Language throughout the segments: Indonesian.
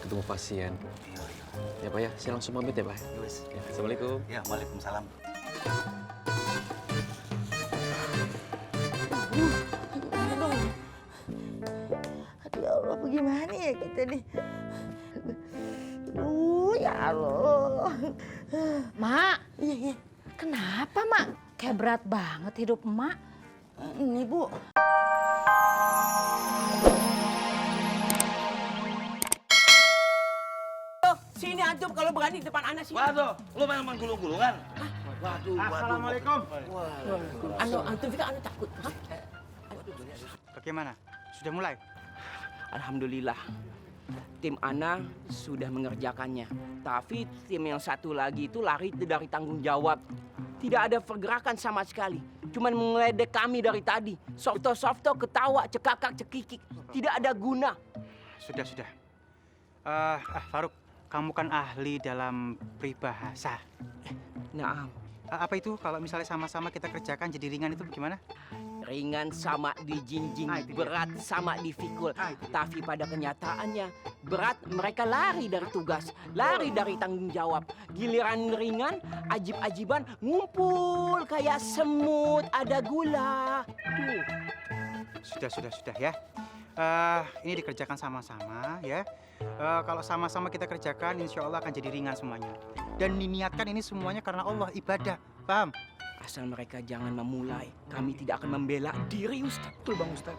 ketemu pasien. Ya Pak ya, saya langsung pamit ya Pak. Ya, Assalamualaikum. Ya, waalaikumsalam. Aduh ya Allah, bagaimana ya kita nih? Aduh ya Allah. Mak, Iya, iya. kenapa Mak? Kayak berat banget hidup Mak. Ini Bu. Sini antum kalau berani depan anak sini. Waduh, lu main gulung-gulungan? Waduh, Assalamualaikum. Antum juga anu takut. Hah? Bagaimana? Sudah mulai? Alhamdulillah. Tim Ana sudah mengerjakannya. Tapi tim yang satu lagi itu lari dari tanggung jawab. Tidak ada pergerakan sama sekali. Cuman mengeledek kami dari tadi. Softo-softo ketawa, cekakak-cekikik. Tidak ada guna. Sudah. Faruk, kamu kan ahli dalam peribahasa. Nah, Apa itu kalau misalnya sama-sama kita kerjakan jadi ringan itu bagaimana? ringan sama dijinjing, Itu dia. berat sama difikul. Tapi pada kenyataannya, berat mereka lari dari tugas, lari dari tanggung jawab. Giliran ringan, ajib-ajiban, ngumpul kayak semut, ada gula. Tuh. Sudah ya. Ini dikerjakan sama-sama ya. Kalau sama-sama kita kerjakan, insya Allah akan jadi ringan semuanya. Dan diniatkan ini semuanya karena Allah, ibadah. Paham? Asal mereka jangan memulai, kami tidak akan membela diri, Ustaz. Betul Bang Ustaz.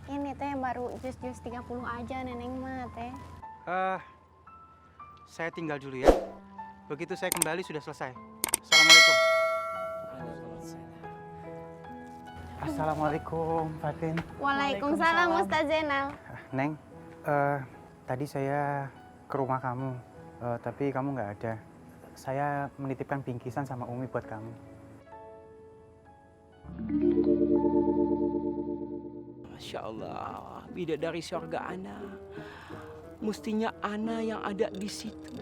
Ini teh baru jus 30 aja neneng mah teh. Saya tinggal dulu ya. Begitu saya kembali sudah selesai. Assalamualaikum. Assalamualaikum, Fatin. Waalaikumsalam Ustaz Zainal. Neng, tadi saya ke rumah kamu, tapi kamu nggak ada. Saya menitipkan bingkisan sama Umi buat kamu. Masya Allah, bidadari surga Ana. Mestinya Ana yang ada di situ.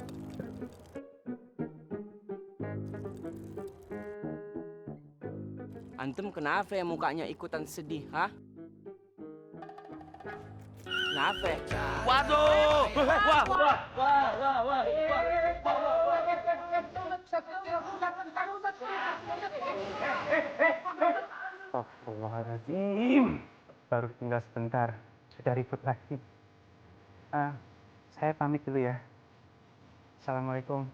Antum kenapa ya mukanya ikutan sedih, ha? Kenapa? Waduh! Astagfirullahaladzim. Baru tinggal sebentar, sudah ribut lagi. Saya pamit dulu ya. Assalamualaikum.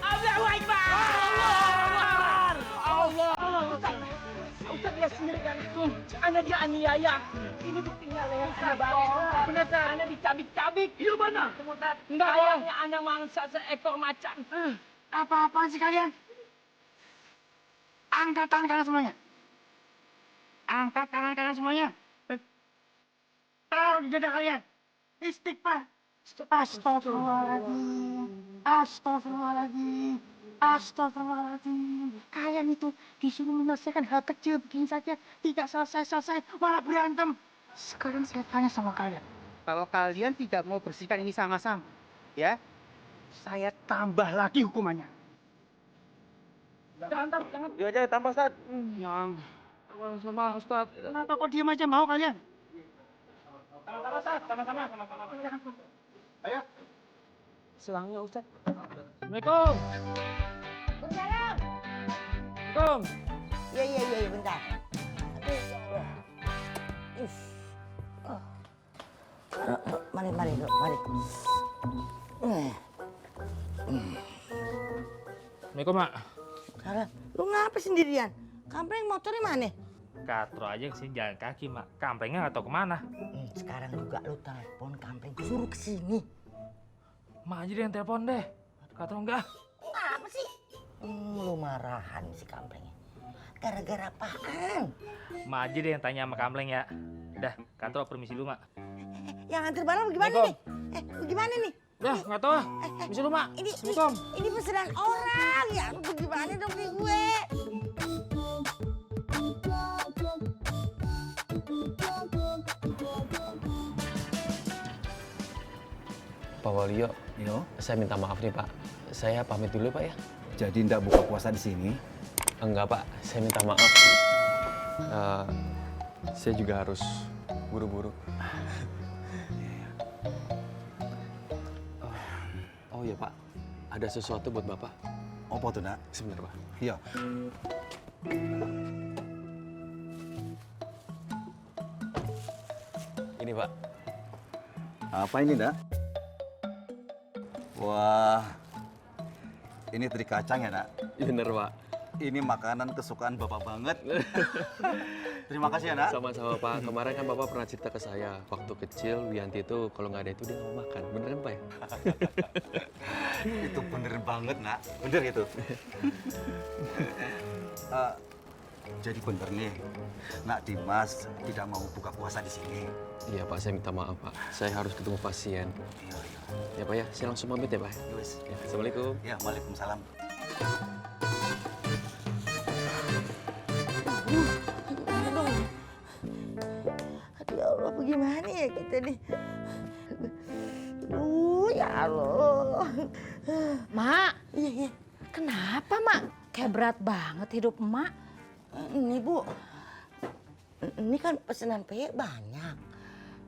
Allahu Akbar! Allah! Ustaz lihat sendiri kan, Ana dianiaya. Ini buktinya leher sabar. Benar, Ana dicabik-cabik. Iya mana? Enggak, ayahnya Ana mangsa seekor macan. Apa-apaan sih kalian? Angkat tangan kalian semuanya. Angkat tangan kalian semuanya. Taruh di dada kalian. Istighfar. Astagfirullahaladzim. Astagfirullahaladzim. Astagfirullahaladzim. Kalian itu disuruh menyelesaikan hal kecil begini saja. Tidak selesai-selesai. Malah berantem. Sekarang saya tanya sama kalian. Kalau kalian tidak mau bersihkan ini sama-sama. Ya. Saya tambah lagi hukumannya. Jangan. Iya aja tambah, Ustaz. Yang. Sama Ustaz. Kenapa kok diam aja mau kalian? Sama-sama, Ustaz. Sama-sama. Ayo. Selangnya Ustaz. Assalamualaikum. Assalamualaikum. Iya, bentar. Aduh, ya Allah. Mari, Dok, mari. Assalamualaikum, Mak. Salah, lu ngapa sendirian? Kampleng motornya mana? Katro aja kesini jalan kaki, Mak. Kamplengnya nggak tahu kemana. Sekarang juga lu telepon Kampleng, suruh kesini. Mak aja deh yang telepon deh. Katro enggak. Apa sih? Lu marahan si Kamplengnya. Gara-gara apaan? Mak aja deh yang tanya sama Kampleng ya. Udah, Katro permisi dulu, Mak. Yang antar barang gimana nih? Gimana nih? Udah, nggak tahu ah. Misi lu, Mak. Assalamualaikum. Ini pesanan orang. Ya lu gimana dong nih gue? Pak Waluyo, Yo, saya minta maaf nih, Pak. Saya pamit dulu, Pak ya. jadi ndak buka puasa di sini? Enggak, Pak. Saya minta maaf. Saya juga harus buru-buru. Oh iya, Pak. Ada sesuatu buat Bapak. Apa tuh, nak? Sebentar, Pak. Iya. Ini, Pak. Apa ini, nak? Wah, ini teri kacang ya, nak? Bener, Pak. Ini makanan kesukaan Bapak banget. Terima kasih ya, nak. Sama-sama, Pak. Kemarin kan Bapak pernah cerita ke saya. Waktu kecil, Wianti itu kalau nggak ada itu dia nggak mau makan. Bener kan, Pak ya? Itu bener banget, nak. Bener itu. Jadi bener nih, nak Dimas tidak mau buka puasa di sini. Iya, Pak. Saya minta maaf, Pak. Saya harus ketemu pasien. Iya, iya. Ya, Pak ya. Saya langsung pamit ya, Pak. Ya, wes. Ya, Assalamualaikum. Ya, waalaikumsalam. Gimana dong? Aduh ya Allah, bagaimana ya kita nih? Aduh ya Allah. Mak, Iya, iya. kenapa Mak? Kayak berat banget hidup Mak. Ini Bu, ini kan pesanan peye banyak.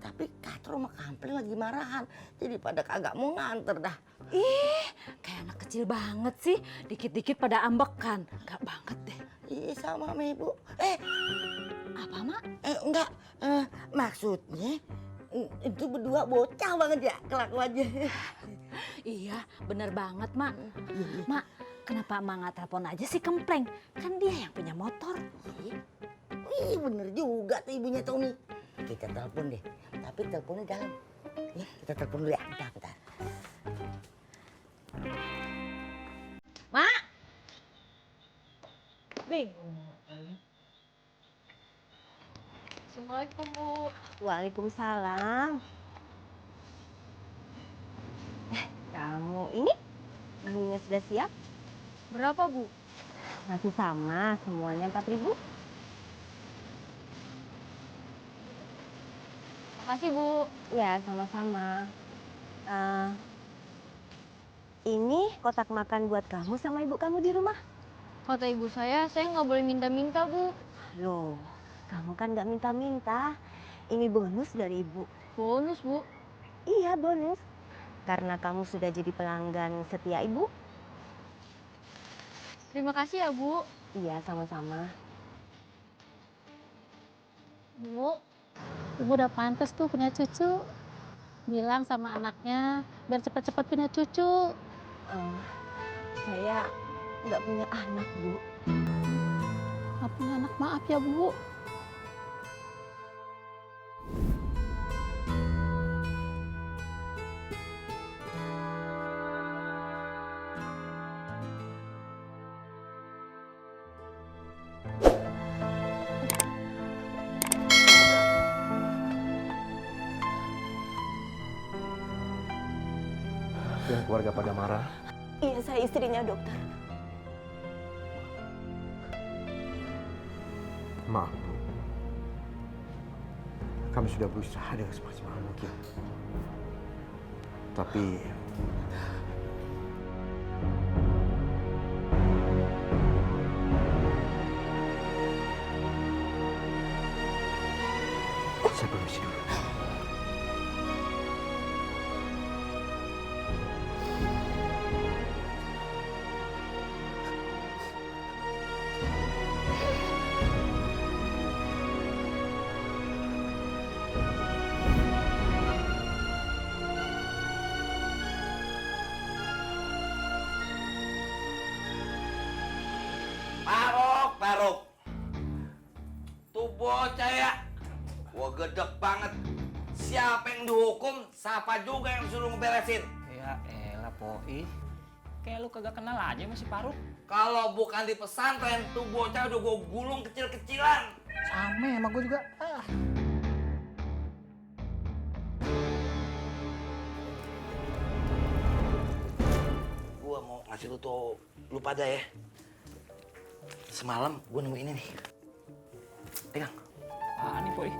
Tapi Katro sama Kampling lagi marahan. Jadi pada kagak mau nganter dah. Ih, kayak anak kecil banget sih. Dikit-dikit pada ambekan. Gak banget deh. Iya sama sama Ibu. Apa Mak? Enggak. Maksudnya itu berdua bocah banget ya kelakuannya. Iya, bener banget Mak. Mak, kenapa Mak nggak telepon aja si Kempleng? Kan dia yang punya motor. Wih, bener juga tuh ibunya Tommy. Kita telepon deh, tapi teleponnya dalam. Ya, kita telepon dulu ya, bentar. Mak! Bingung. Assalamualaikum, Bu. Waalaikumsalam. Kamu ini menunya sudah siap? Berapa, Bu? Masih sama, semuanya 4.000. Makasih, Bu. Ya, sama-sama. Ini kotak makan buat kamu sama ibu kamu di rumah. Kata ibu saya nggak boleh minta-minta, Bu. Loh, kamu kan nggak minta-minta. Ini bonus dari ibu. Bonus, Bu. Iya, bonus. Karena kamu sudah jadi pelanggan setia ibu. Terima kasih ya, Bu. Iya, sama-sama. Bu, Ibu udah pantas tuh punya cucu. Bilang sama anaknya biar cepat-cepat punya cucu. Saya nggak punya anak, Bu. Nggak punya anak, maaf ya, Bu. Dan keluarga pada marah. Iya, saya istrinya, dokter. Maaf, Bu. Kami sudah berusaha dengan semaksimal mungkin. Tapi saya permisi dulu. Paruk. Tuh bocah ya. Wah, gedek banget. Siapa yang dihukum, siapa juga yang suruh ngeberesin. Ya elah, Poi. Kayak lu kagak kenal aja sama si Paruk. Kalau bukan di pesantren, tuh bocah udah gue gulung kecil-kecilan. Sama sama gue juga. kasih lu tuh lu pada ya. Semalam gue nemu ini nih. Pegang. Ah, nih, Boy.